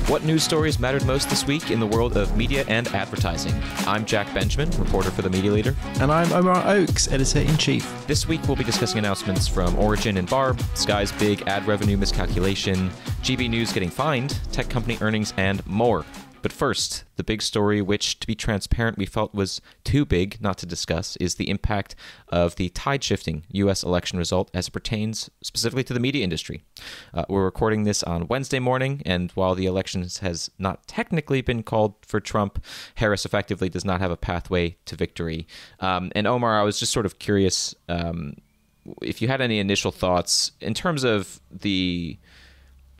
What news stories mattered most this week in the world of media and advertising? I'm Jack Benjamin, reporter for The Media Leader. And I'm Omar Oakes, editor-in-chief. This week we'll be discussing announcements from Origin and Barb, Sky's big ad revenue miscalculation, GB News getting fined, tech company earnings, and more. But first, the big story, which, to be transparent, we felt was too big not to discuss, is the impact of the tide-shifting U.S. election result as it pertains specifically to the media industry. We're recording this on Wednesday morning, and while the election has not technically been called for Trump, Harris effectively does not have a pathway to victory. And Omar, I was just sort of curious if you had any initial thoughts in terms of the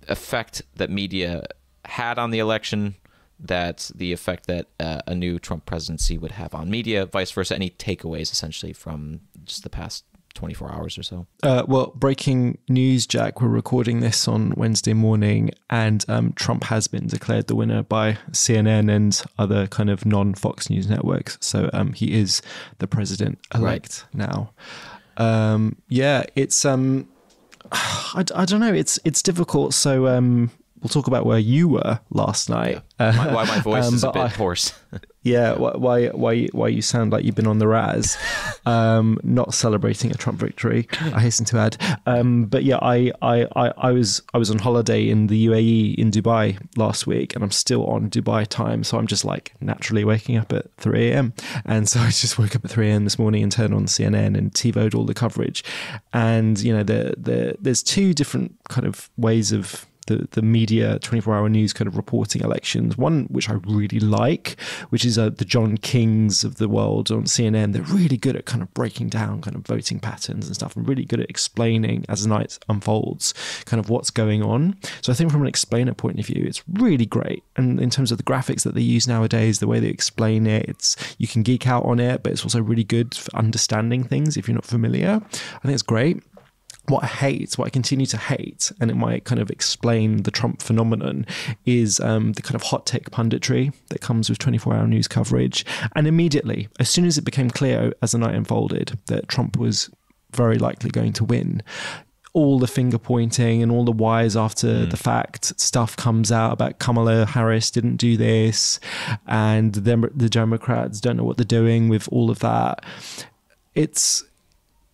effect that media had on the election, that the effect that a new Trump presidency would have on media, vice versa, any takeaways essentially from just the past 24 hours or so? Well, breaking news, Jack, we're recording this on Wednesday morning, and Trump has been declared the winner by CNN and other kind of non-Fox News networks. So he is the president-elect now. Yeah, it's... I don't know, it's difficult. So... we'll talk about where you were last night. Yeah. Why my voice is a bit hoarse. Yeah, why you sound like you've been on the Raz, not celebrating a Trump victory, I hasten to add. But yeah, I was on holiday in the UAE in Dubai last week, and I'm still on Dubai time, so I'm just like naturally waking up at 3 a.m. And so I just woke up at 3 a.m. this morning and turned on CNN and TiVo'd all the coverage. And you know, there's two different kind of ways of the media 24-hour news kind of reporting elections. One which I really like, which is the John Kings of the world on CNN. They're really good at kind of breaking down kind of voting patterns and stuff, and really good at explaining as the night unfolds kind of what's going on. So I think from an explainer point of view, it's really great. And in terms of the graphics that they use nowadays, the way they explain it, you can geek out on it, but it's also really good for understanding things if you're not familiar. I think it's great. What I continue to hate, and it might kind of explain the Trump phenomenon, is the kind of hot take punditry that comes with 24-hour news coverage. And immediately, as soon as it became clear as the night unfolded that Trump was very likely going to win, all the finger pointing and all the whys after the fact stuff comes out about Kamala Harris didn't do this, and the Democrats don't know what they're doing with all of that.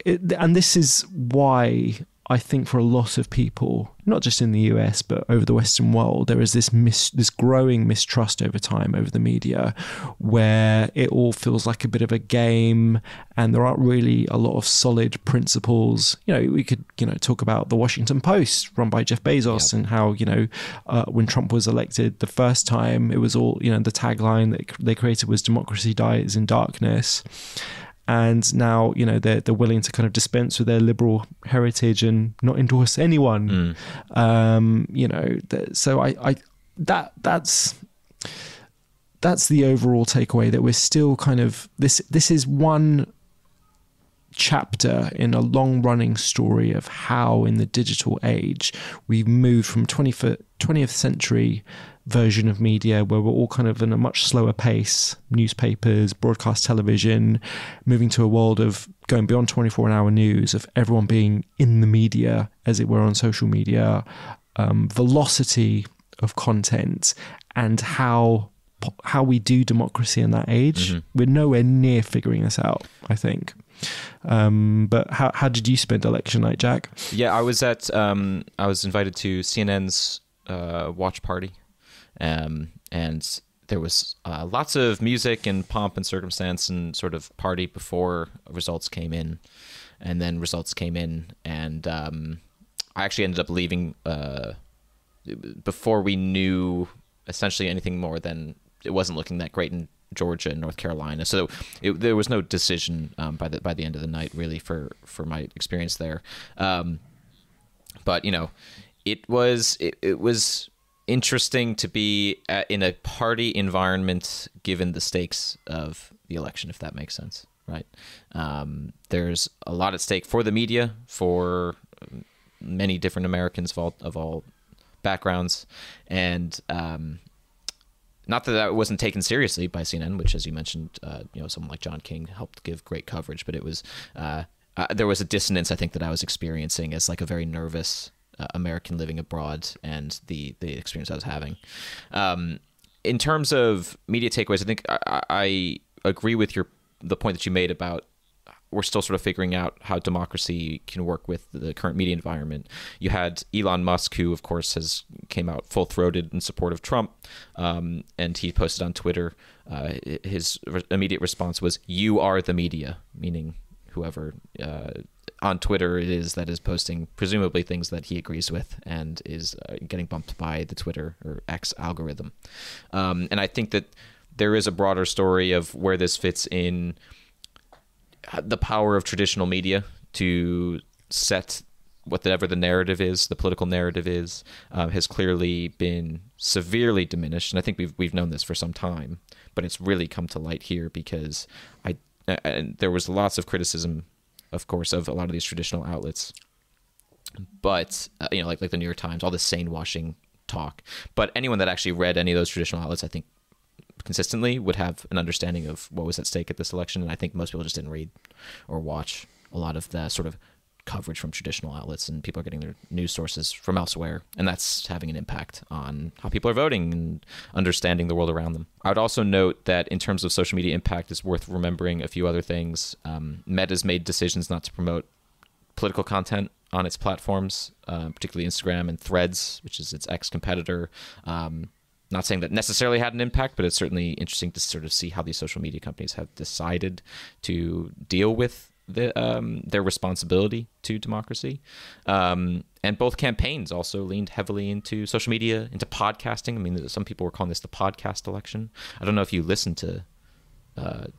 And this is why I think for a lot of people, not just in the US, but over the Western world, there is this growing mistrust over time over the media, where it all feels like a bit of a game and there aren't really a lot of solid principles. You know, we could, talk about the Washington Post run by Jeff Bezos, and how, when Trump was elected the first time, it was all, the tagline that they created was "Democracy dies in darkness." And now, they're willing to kind of dispense with their liberal heritage and not endorse anyone. So that's the overall takeaway, that we're still kind of this is one chapter in a long running story of how in the digital age we've moved from 20th century version of media, where we're all kind of in a much slower pace, newspapers, broadcast television, moving to a world of going beyond 24-hour news, of everyone being in the media, as it were, on social media, velocity of content, and how we do democracy in that age. We're nowhere near figuring this out, I think. But how did you spend election night, Jack? Yeah, I was invited to CNN's watch party. And there was lots of music and pomp and circumstance and sort of party before results came in, and then results came in, and I actually ended up leaving before we knew essentially anything more than it wasn't looking that great in Georgia and North Carolina. So there was no decision by the end of the night, really, for my experience there. But it was interesting to be in a party environment given the stakes of the election, if that makes sense, right? There's a lot at stake for the media, for many different Americans of all backgrounds, and not that wasn't taken seriously by CNN, which, as you mentioned, someone like John King helped give great coverage, but it was there was a dissonance, I think, that I was experiencing as like a very nervous American living abroad and the experience I was having. In terms of media takeaways, I think I agree with the point that you made about we're still sort of figuring out how democracy can work with the current media environment. You had Elon Musk, who of course came out full-throated in support of Trump, and he posted on Twitter, his immediate response was, "You are the media," meaning whoever on Twitter it is that is posting presumably things that he agrees with and is getting bumped by the Twitter or X algorithm. And I think that there is a broader story of where this fits in the power of traditional media to set whatever the narrative is, the political narrative is, has clearly been severely diminished. And I think we've known this for some time, but it's really come to light here because and there was lots of criticism, of course, of a lot of these traditional outlets, but like the New York Times, all this sane washing talk. But anyone that actually read any of those traditional outlets, I think, consistently would have an understanding of what was at stake at this election. And I think most people just didn't read or watch a lot of the sort of coverage from traditional outlets, and people are getting their news sources from elsewhere. And that's having an impact on how people are voting and understanding the world around them. I would also note that in terms of social media impact, it's worth remembering a few other things. Meta's made decisions not to promote political content on its platforms, particularly Instagram and Threads, which is its ex-competitor. Not saying that necessarily had an impact, but it's certainly interesting to sort of see how these social media companies have decided to deal with their responsibility to democracy. And both campaigns also leaned heavily into social media, into podcasting. I mean, some people were calling this the podcast election. I don't know if you listened to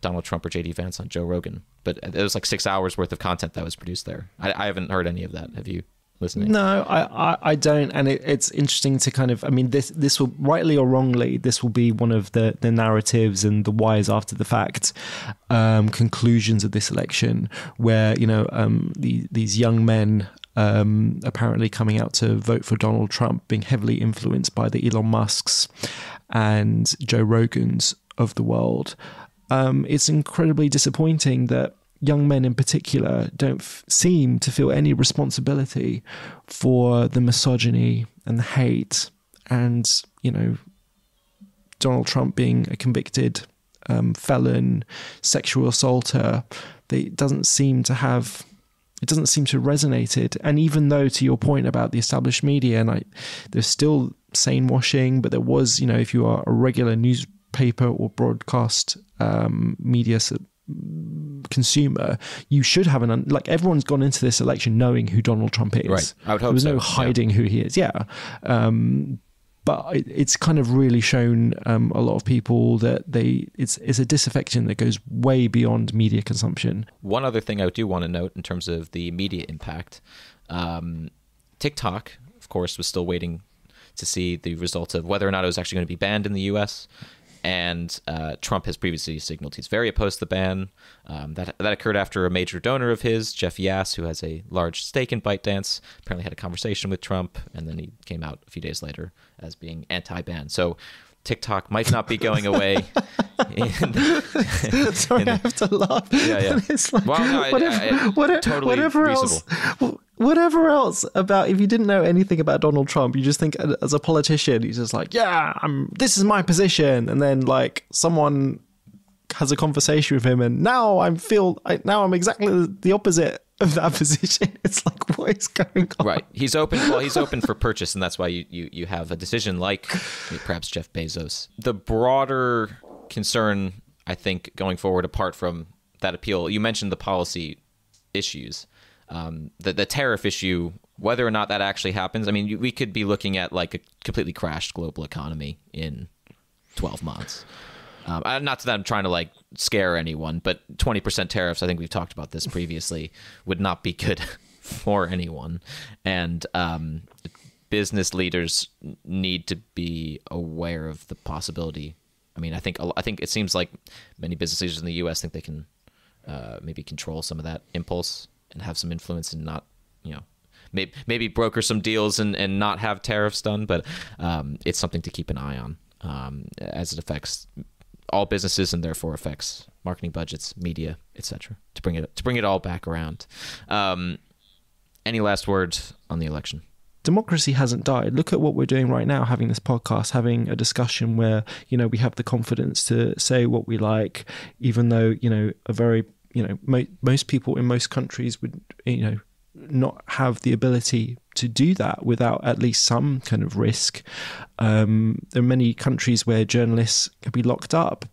Donald Trump or J.D. Vance on Joe Rogan, but it was like 6 hours worth of content that was produced there. I haven't heard any of that. Have you? Listening? No, I don't, and it's interesting to kind of, I mean, this will, rightly or wrongly, this will be one of the narratives and the whys after the fact conclusions of this election, where these young men apparently coming out to vote for Donald Trump, being heavily influenced by the Elon Musks and Joe Rogans of the world. It's incredibly disappointing that young men in particular don't seem to feel any responsibility for the misogyny and the hate, and Donald Trump being a convicted felon, sexual assaulter. It doesn't seem to resonate it. And even though, to your point about the established media, and there's still sane washing, but there was, if you are a regular newspaper or broadcast media consumer, you should have everyone's gone into this election knowing who Donald Trump is. Right. I would hope there was no hiding who he is. Yeah. But it's kind of really shown a lot of people that it's a disaffection that goes way beyond media consumption. One other thing I do want to note in terms of the media impact, TikTok, of course, was still waiting to see the result of whether or not it was actually going to be banned in the US. And Trump has previously signaled he's very opposed to the ban. That occurred after a major donor of his, Jeff Yass, who has a large stake in ByteDance, apparently had a conversation with Trump, and then he came out a few days later as being anti-ban. So TikTok might not be going away. Sorry, I have to laugh. Yeah. It's like, totally whatever reasonable. Whatever else about, if you didn't know anything about Donald Trump, you just think as a politician, he's just like, this is my position. And then someone has a conversation with him, and now I'm exactly the opposite of that position. It's like, what is going on? Right. He's open for purchase, and that's why you have a decision like perhaps Jeff Bezos. The broader concern, I think, going forward, apart from that appeal, you mentioned the policy issues. The tariff issue, whether or not that actually happens, I mean, we could be looking at a completely crashed global economy in 12 months. Not that I'm trying to scare anyone, but 20% tariffs, I think we've talked about this previously, would not be good for anyone. And business leaders need to be aware of the possibility. I mean, I think it seems like many business leaders in the U.S. think they can maybe control some of that impulse and have some influence and not, maybe broker some deals and not have tariffs done. But it's something to keep an eye on as it affects all businesses and therefore affects marketing budgets, media, etc. To bring it all back around. Any last words on the election? democracy hasn't died. Look at what we're doing right now, having this podcast, having a discussion where, we have the confidence to say what we like, even though, a very, most people in most countries would, not have the ability to do that without at least some kind of risk. There are many countries where journalists can be locked up.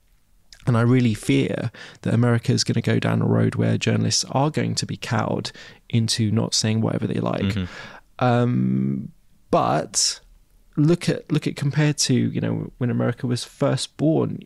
And I really fear that America is going to go down a road where journalists are going to be cowed into not saying whatever they like. But look at compared to, when America was first born,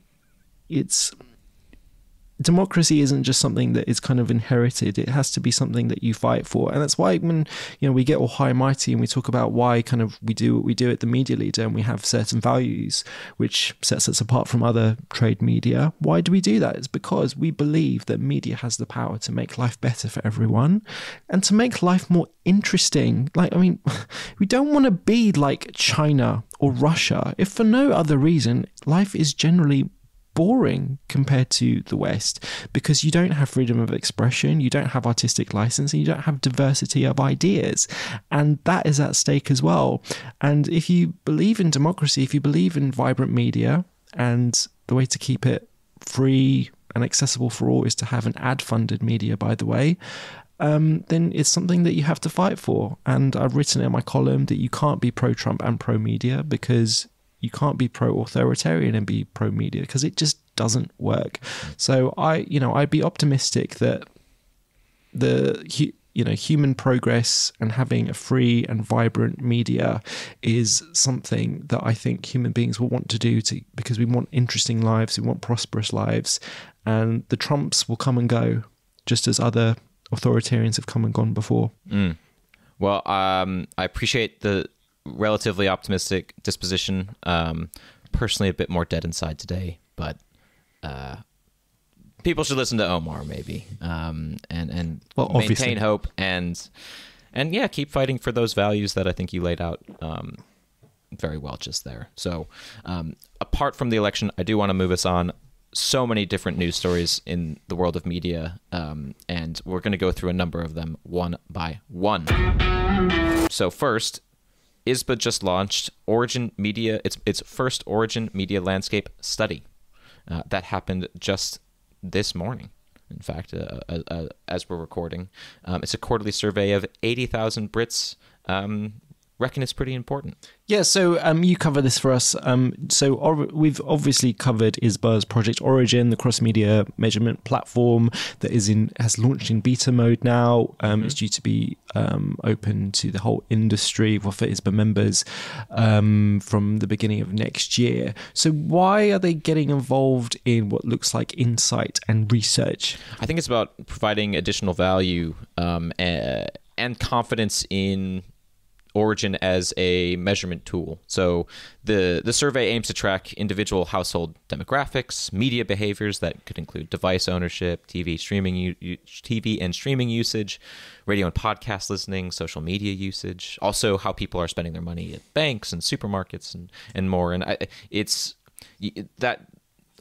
democracy isn't just something that is kind of inherited. It has to be something that you fight for. And that's why when, we get all high and mighty and we talk about why kind of we do what we do at the media leader and we have certain values, which sets us apart from other trade media. Why do we do that? It's because we believe that media has the power to make life better for everyone and to make life more interesting. We don't want to be like China or Russia, if for no other reason. Life is generally boring compared to the West because you don't have freedom of expression, you don't have artistic license, and you don't have diversity of ideas, and that is at stake as well. And if you believe in democracy, if you believe in vibrant media, and the way to keep it free and accessible for all is to have an ad-funded media, by the way, then it's something that you have to fight for. And I've written in my column that you can't be pro-Trump and pro-media, because you can't be pro-authoritarian and be pro-media, because it just doesn't work. So I'd be optimistic that human progress and having a free and vibrant media is something that I think human beings will want to do, because we want interesting lives, we want prosperous lives, and the Trumps will come and go, just as other authoritarians have come and gone before. Well, I appreciate the relatively optimistic disposition. Personally, a bit more dead inside today, but people should listen to Omar maybe, and maintain obviously hope and yeah, keep fighting for those values that I think you laid out very well just there. So apart from the election, I do want to move us on. So many different news stories in the world of media, and we're going to go through a number of them one by one. So first, Isba just launched Origin Media, its first Origin Media Landscape study. That happened just this morning, in fact, as we're recording. It's a quarterly survey of 80,000 Brits. Reckon it's pretty important. Yeah, so you cover this for us. We've obviously covered Isba's Project Origin, the cross-media measurement platform that has launched in beta mode now. It's due to be open to the whole industry, for Isba members, from the beginning of next year. So why are they getting involved in what looks like insight and research? I think it's about providing additional value and confidence in Origin as a measurement tool. So the survey aims to track individual household demographics, media behaviors that could include device ownership, TV and streaming usage, radio and podcast listening, social media usage, also how people are spending their money at banks and supermarkets and more. And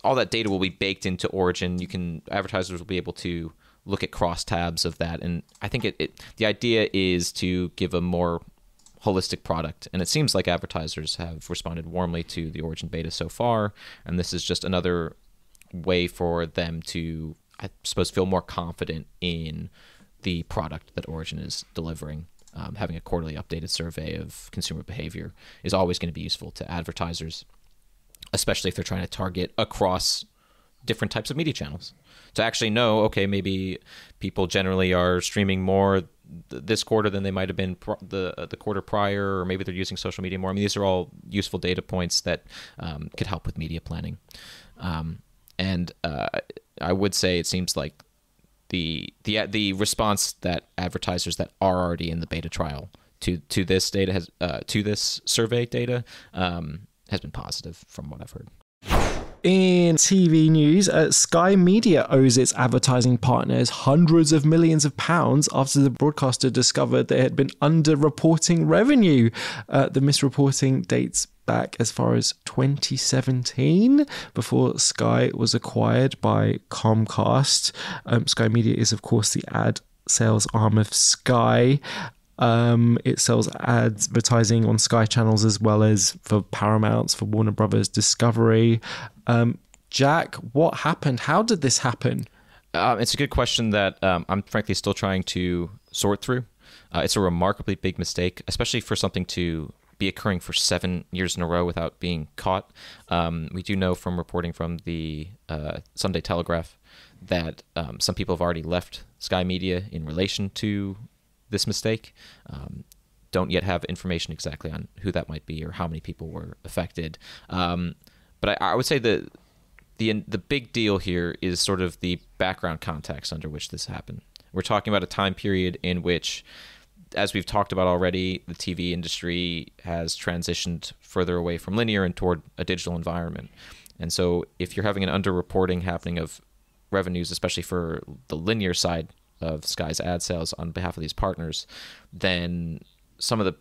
all that data will be baked into Origin. Advertisers will be able to look at cross tabs of that, and I think the idea is to give a more holistic product, and it seems like advertisers have responded warmly to the Origin beta so far, and this is just another way for them to, I suppose, feel more confident in the product that Origin is delivering. Having a quarterly updated survey of consumer behavior is always going to be useful to advertisers, especially if they're trying to target across different types of media channels, to actually know, okay, maybe people generally are streaming more this quarter than they might have been the quarter prior, or maybe they're using social media more. I mean, these are all useful data points that could help with media planning. And I would say it seems like the response that advertisers that are already in the beta trial to this data to this survey data has been positive from what I've heard. In TV news, Sky Media owes its advertising partners hundreds of millions of pounds after the broadcaster discovered they had been under-reporting revenue. The misreporting dates back as far as 2017, before Sky was acquired by Comcast. Sky Media is, of course, the ad sales arm of Sky. It sells advertising on Sky channels as well as for Paramount, for Warner Brothers Discovery. Jack, what happened? How did this happen? It's a good question that I'm frankly still trying to sort through. It's a remarkably big mistake, especially for something to be occurring for 7 years in a row without being caught. We do know from reporting from the Sunday Telegraph that some people have already left Sky Media in relation to this mistake. Don't yet have information exactly on who that might be or how many people were affected. But I would say that the big deal here is sort of the background context under which this happened. We're talking about a time period in which, as we've talked about already, the TV industry has transitioned further away from linear and toward a digital environment. And so if you're having an underreporting happening of revenues, especially for the linear side of Sky's ad sales on behalf of these partners, then some of the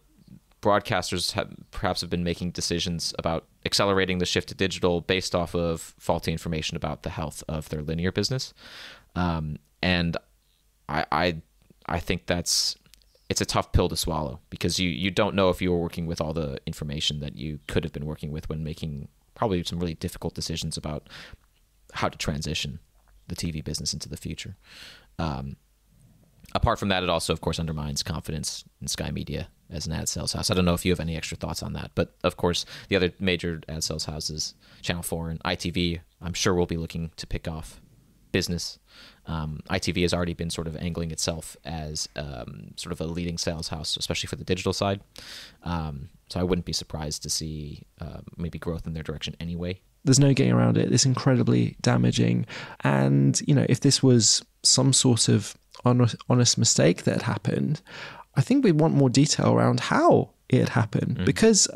broadcasters perhaps have been making decisions about accelerating the shift to digital based off of faulty information about the health of their linear business. And I think it's a tough pill to swallow, because you don't know if you were working with all the information that you could have been working with when making probably some really difficult decisions about how to transition the TV business into the future. Apart from that, it also, of course, undermines confidence in Sky Media as an ad sales house. I don't know if you have any extra thoughts on that, but of course, the other major ad sales houses, Channel 4 and ITV, I'm sure will be looking to pick off business. ITV has already been sort of angling itself as sort of a leading sales house, especially for the digital side. So I wouldn't be surprised to see maybe growth in their direction anyway. There's no getting around it. It's incredibly damaging. And, if this was some sort of honest mistake that had happened, I think we'd want more detail around how it had happened. Because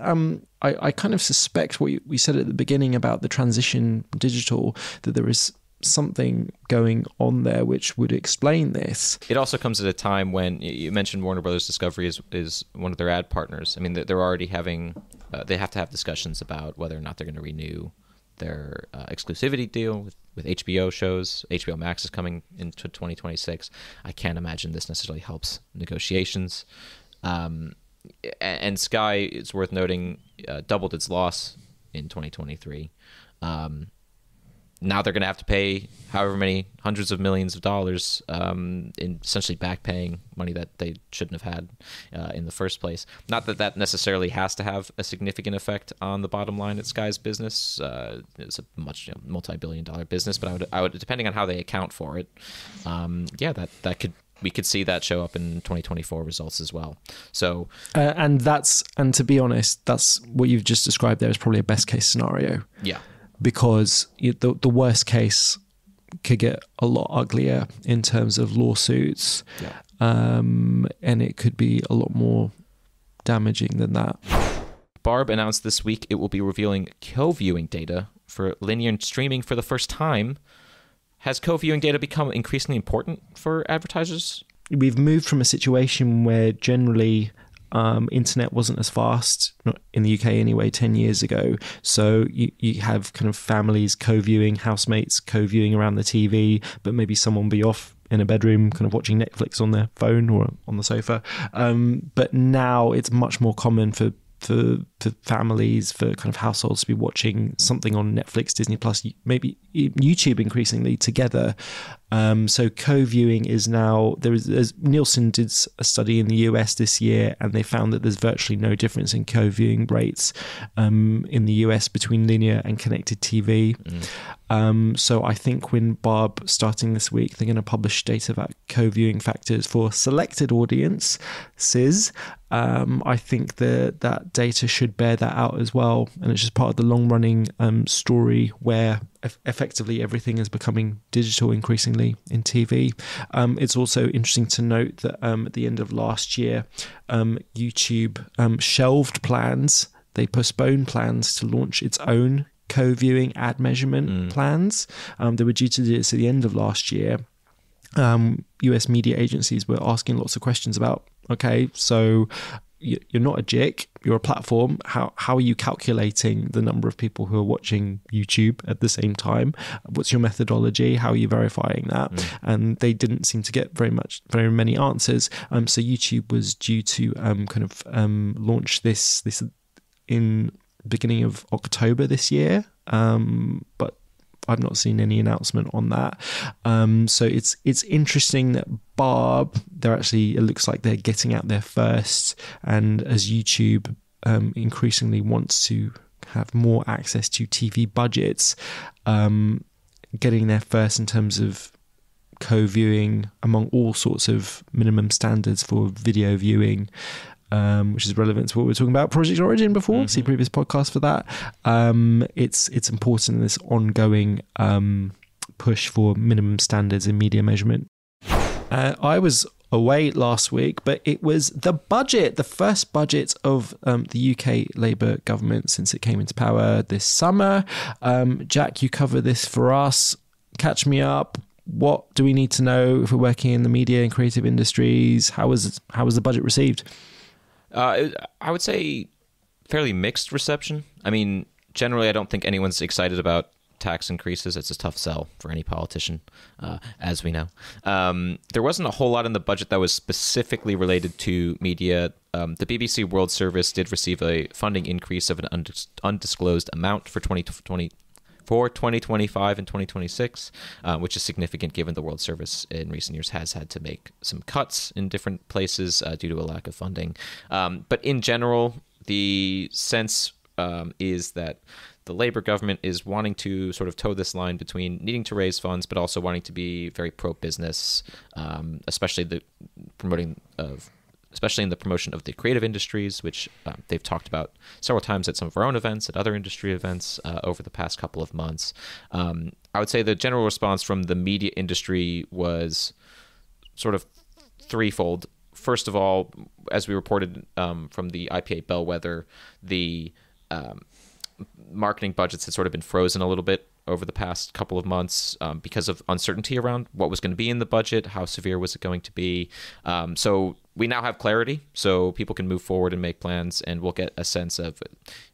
I kind of suspect what we said at the beginning about the transition digital, that there is something going on there which would explain this. It also comes at a time when you mentioned Warner Brothers Discovery is one of their ad partners. I mean, they're already having, they have to have discussions about whether or not they're going to renew their exclusivity deal with HBO shows. HBO Max is coming into 2026. I can't imagine this necessarily helps negotiations. And Sky, it's worth noting, doubled its loss in 2023. Now they're going to have to pay however many hundreds of millions of dollars in essentially back paying money that they shouldn't have had in the first place. Not that that necessarily has to have a significant effect on the bottom line at Sky's business. It's a much multi-billion-dollar business, but I would, depending on how they account for it, we could see that show up in 2024 results as well. So, and to be honest, that's what you've just described there is probably a best case scenario. Yeah. Because the worst case could get a lot uglier in terms of lawsuits, and it could be a lot more damaging than that. Barb announced this week it will be revealing co-viewing data for linear streaming for the first time. Has co-viewing data become increasingly important for advertisers? We've moved from a situation where generally internet wasn't as fast, not in the UK anyway, 10 years ago. So you have kind of families co-viewing, housemates co-viewing around the TV, but maybe someone will be off in a bedroom kind of watching Netflix on their phone or on the sofa. But now it's much more common for families, for kind of households to be watching something on Netflix, Disney Plus, maybe YouTube increasingly together. So co-viewing is now, Nielsen did a study in the US this year, and they found that there's virtually no difference in co-viewing rates in the US between linear and connected TV. So I think when Barb, starting this week, they're going to publish data about co-viewing factors for selected audiences. I think that data should bear that out as well. And it's just part of the long-running story where effectively everything is becoming digital increasingly in TV. It's also interesting to note that at the end of last year, YouTube shelved plans. They postponed plans to launch its own co-viewing ad measurement plans. They were due to do this at the end of last year. US media agencies were asking lots of questions about, okay, so you're not a JIC, you're a platform. How are you calculating the number of people who are watching YouTube at the same time? What's your methodology? How are you verifying that? And they didn't seem to get very many answers. So YouTube was due to launch this in beginning of October this year, but I've not seen any announcement on that. So it's interesting that Barb, it looks like they're getting out there first, and as YouTube increasingly wants to have more access to TV budgets, getting there first in terms of co-viewing among all sorts of minimum standards for video viewing, which is relevant to what we were talking about Project Origin before. See previous podcast for that. It's important in this ongoing push for minimum standards in media measurement. I was away last week, but it was the first budget of the UK Labour government since it came into power this summer. Jack, you cover this for us. Catch me up. What do we need to know if we're working in the media and creative industries? How was the budget received? I would say fairly mixed reception. I mean, generally, I don't think anyone's excited about tax increases. It's a tough sell for any politician, as we know. There wasn't a whole lot in the budget that was specifically related to media. The BBC World Service did receive a funding increase of an undisclosed amount for 2025 and 2026, which is significant given the World Service in recent years has had to make some cuts in different places due to a lack of funding. But in general, the sense is that the Labour government is wanting to sort of toe this line between needing to raise funds, but also wanting to be very pro-business, especially in the promotion of the creative industries, which they've talked about several times at some of our own events, at other industry events over the past couple of months. I would say the general response from the media industry was sort of threefold. First of all, as we reported from the IPA Bellwether, the marketing budgets had sort of been frozen a little bit over the past couple of months because of uncertainty around what was going to be in the budget, how severe was it going to be. So we now have clarity, so people can move forward and make plans, and we'll get a sense of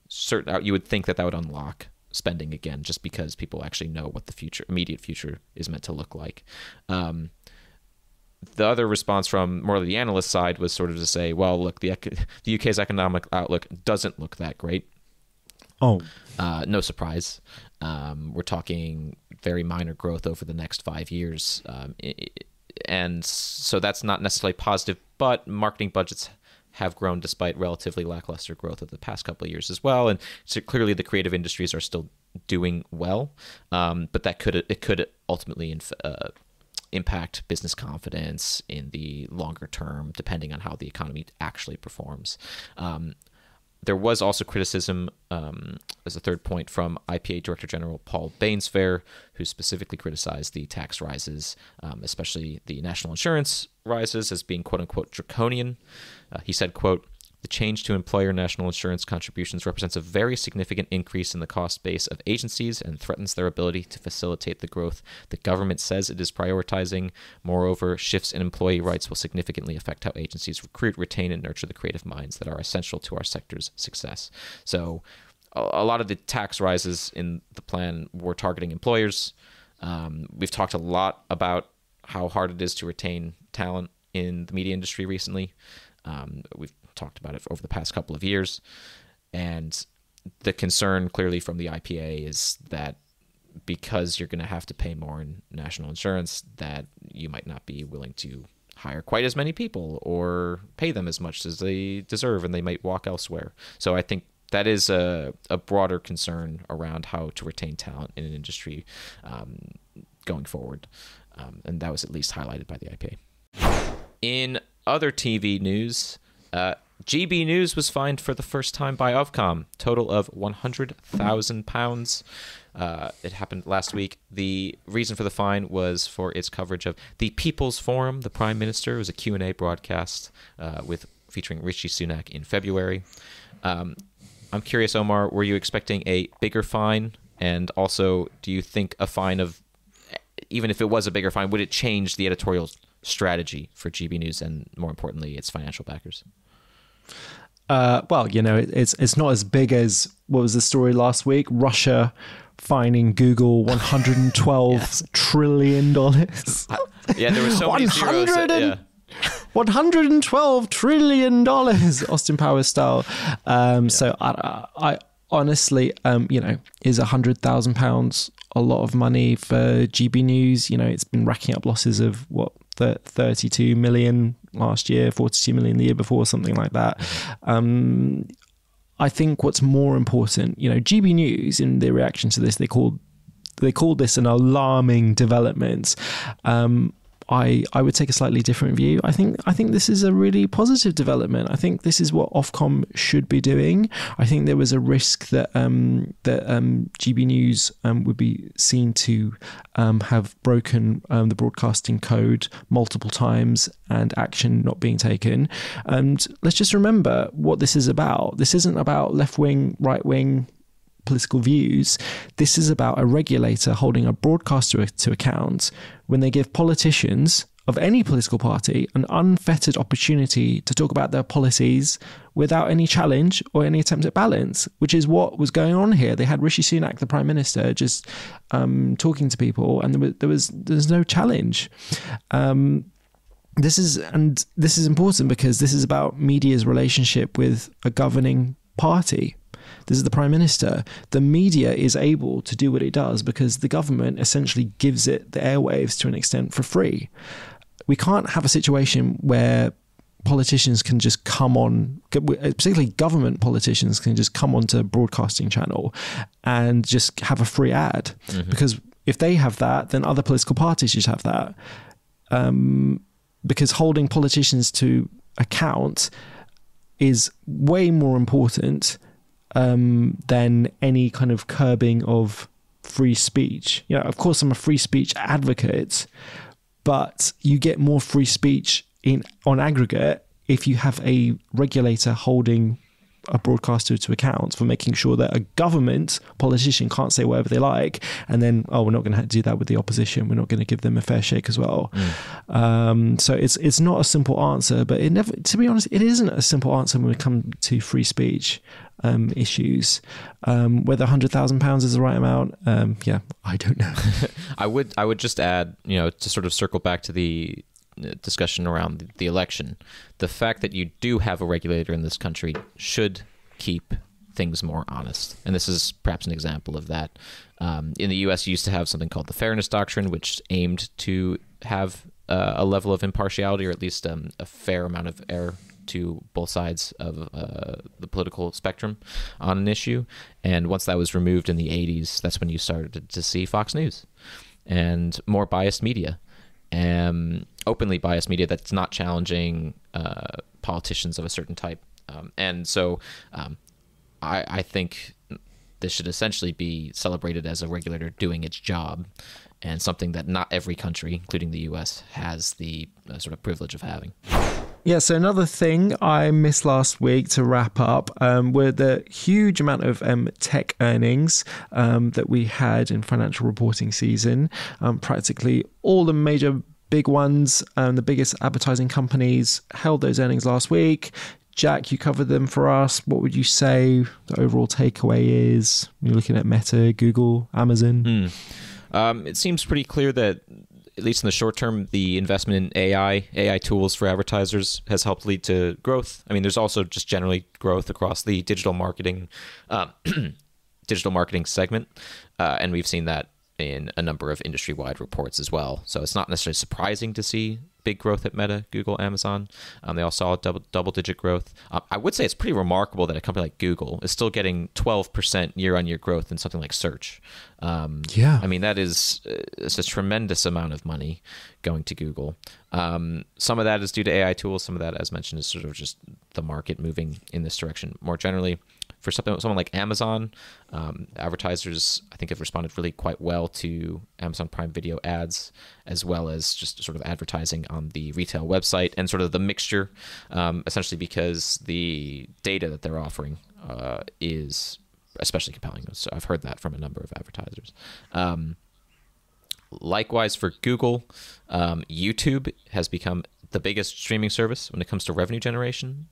certain. You would think that would unlock spending again, just because people actually know what the immediate future is meant to look like. The other response from more of the analyst side was sort of to say, well, look, the UK's economic outlook doesn't look that great. No surprise. We're talking very minor growth over the next 5 years. And so that's not necessarily positive, but marketing budgets have grown despite relatively lackluster growth over the past couple of years as well. And so clearly the creative industries are still doing well, but it could ultimately impact business confidence in the longer term, depending on how the economy actually performs. There was also criticism, as a third point, from IPA Director General Paul Bainsfair, who specifically criticized the tax rises, especially the national insurance rises, as being quote-unquote draconian. He said, quote, "The change to employer national insurance contributions represents a very significant increase in the cost base of agencies and threatens their ability to facilitate the growth the government says it is prioritizing. Moreover, shifts in employee rights will significantly affect how agencies recruit, retain, and nurture the creative minds that are essential to our sector's success." So a lot of the tax rises in the plan were targeting employers. We've talked a lot about how hard it is to retain talent in the media industry recently. We've talked about it over the past couple of years, and the concern clearly from the IPA is that because you're going to have to pay more in national insurance, that you might not be willing to hire quite as many people or pay them as much as they deserve, and they might walk elsewhere. So I think that is a broader concern around how to retain talent in an industry going forward, and that was at least highlighted by the IPA. In other TV news, GB News was fined for the first time by Ofcom, total of £100,000. It happened last week. The reason for the fine was for its coverage of the People's Forum, the Prime Minister. It was a Q&A broadcast featuring Rishi Sunak in February. I'm curious, Omar, were you expecting a bigger fine? And also, do you think a fine of, even if it was a bigger fine, would it change the editorial strategy for GB News and, more importantly, its financial backers? Well, it's not as big as what was the story last week? Russia fining Google $112 yes. trillion. Yeah, there were so many zeros. $112 trillion, Austin Powers style. So I honestly, is £100,000 a lot of money for GB News? It's been racking up losses of 32 million last year, 42 million the year before, something like that. I think what's more important, GB News, in their reaction to this, they called this an alarming development. I would take a slightly different view. I think this is a really positive development. I think this is what Ofcom should be doing. I think there was a risk that GB News would be seen to have broken the broadcasting code multiple times and action not being taken. And let's just remember what this is about. This isn't about left-wing, right-wing political views. This is about a regulator holding a broadcaster to account when they give politicians of any political party an unfettered opportunity to talk about their policies without any challenge or any attempt at balance, which is what was going on here. They had Rishi Sunak, the Prime Minister, just talking to people, and there's no challenge. This is important because this is about media's relationship with a governing party. This is the Prime Minister. The media is able to do what it does because the government essentially gives it the airwaves to an extent for free. We can't have a situation where politicians can just come on, particularly government politicians can just come onto a broadcasting channel and just have a free ad. Mm-hmm. Because if they have that, then other political parties should have that. Because holding politicians to account is way more important than any kind of curbing of free speech. Of course, I'm a free speech advocate, but you get more free speech on aggregate if you have a regulator holding a broadcaster to account for making sure that a government politician can't say whatever they like, and then we're not going to do that with the opposition. We're not going to give them a fair shake as well. So it's not a simple answer, but to be honest, it isn't a simple answer when we come to free speech issues. Whether £100,000 is the right amount, I don't know. I would just add, to sort of circle back to the discussion around the election, the fact that you do have a regulator in this country should keep things more honest. And this is perhaps an example of that. In the US, you used to have something called the Fairness Doctrine, which aimed to have a level of impartiality, or at least a fair amount of error to both sides of the political spectrum on an issue. And once that was removed in the 80s, that's when you started to see Fox News and more biased media. Openly biased media that's not challenging politicians of a certain type. And so I think this should essentially be celebrated as a regulator doing its job, and something that not every country, including the US, has the sort of privilege of having. Yeah, so another thing I missed last week to wrap up were the huge amount of tech earnings that we had in financial reporting season. Practically all the major big ones, the biggest advertising companies held those earnings last week. Jack, you covered them for us. What would you say the overall takeaway is? You're looking at Meta, Google, Amazon. It seems pretty clear that, at least in the short term, the investment in AI tools for advertisers has helped lead to growth. I mean, there's also just generally growth across the digital marketing segment, and we've seen that in a number of industry-wide reports as well. So it's not necessarily surprising to see big growth at Meta, Google, Amazon. They all saw double-digit growth. I would say it's pretty remarkable that a company like Google is still getting 12% year-on-year growth in something like search. I mean, that is it's a tremendous amount of money going to Google. Some of that is due to AI tools. Some of that, as mentioned, is sort of just the market moving in this direction more generally. For someone like Amazon, advertisers, I think, have responded really quite well to Amazon Prime Video ads, as well as just sort of advertising on the retail website, and sort of the mixture, essentially because the data that they're offering is especially compelling. So I've heard that from a number of advertisers. Likewise for Google, YouTube has become the biggest streaming service when it comes to revenue generation.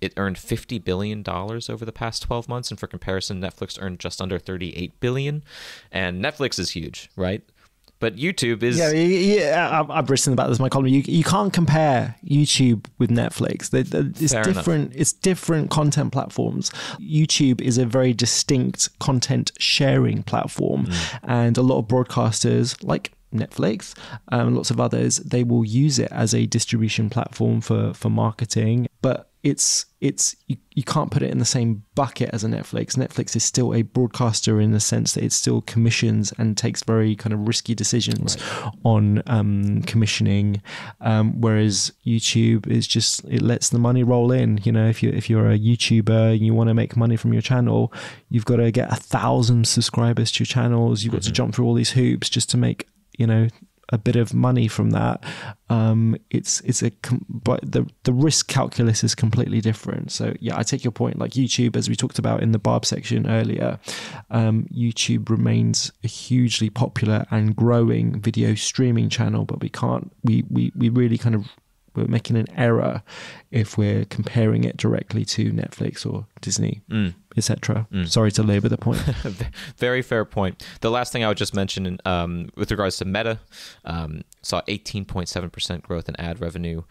It earned $50 billion over the past 12 months. And for comparison, Netflix earned just under $38 billion. And Netflix is huge, right? But YouTube is... Yeah, I've written about this in my column. You can't compare YouTube with Netflix. It's Fair different. enough. It's different content platforms. YouTube is a very distinct content sharing platform. And a lot of broadcasters, like Netflix, lots of others, they will use it as a distribution platform for marketing. But you can't put it in the same bucket as a Netflix. Netflix is still a broadcaster in the sense that it still commissions and takes very kind of risky decisions on commissioning, whereas YouTube is just, it lets the money roll in. You know, if you're a YouTuber and you want to make money from your channel, you've got to get 1,000 subscribers to your channels. You've got to jump through all these hoops just to make, you know, a bit of money from that. But the risk calculus is completely different. So yeah, I take your point. Like YouTube, as we talked about in the Barb section earlier, YouTube remains a hugely popular and growing video streaming channel, but we really kind of, we're making an error if we're comparing it directly to Netflix or Disney, etc. Sorry to labor the point. Very fair point. The last thing I would just mention with regards to Meta, saw 18.7% growth in ad revenue.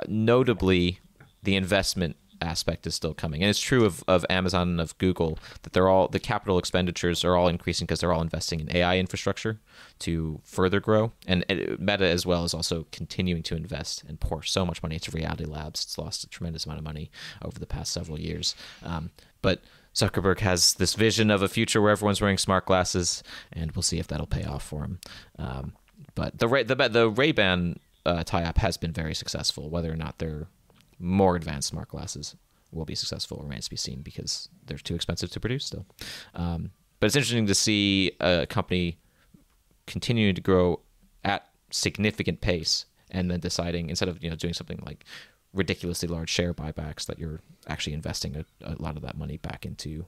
Notably, the investment aspect is still coming, and it's true of Amazon and of Google, that the capital expenditures are all increasing because they're all investing in AI infrastructure to further grow, and Meta as well is also continuing to invest and pour so much money into Reality Labs. It's lost a tremendous amount of money over the past several years, but Zuckerberg has this vision of a future where everyone's wearing smart glasses, and we'll see if that'll pay off for him. But the Ray-Ban tie-up has been very successful. Whether or not they're more advanced smart glasses will be successful remains to be seen, because they're too expensive to produce still. But it's interesting to see a company continuing to grow at significant pace, and then deciding, instead of doing something like ridiculously large share buybacks, that you're actually investing a lot of that money back into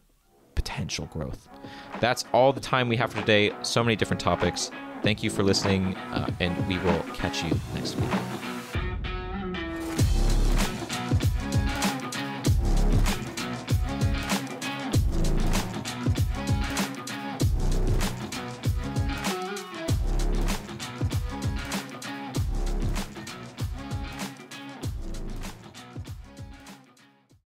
potential growth. That's all the time we have for today. So many different topics. Thank you for listening, and we will catch you next week.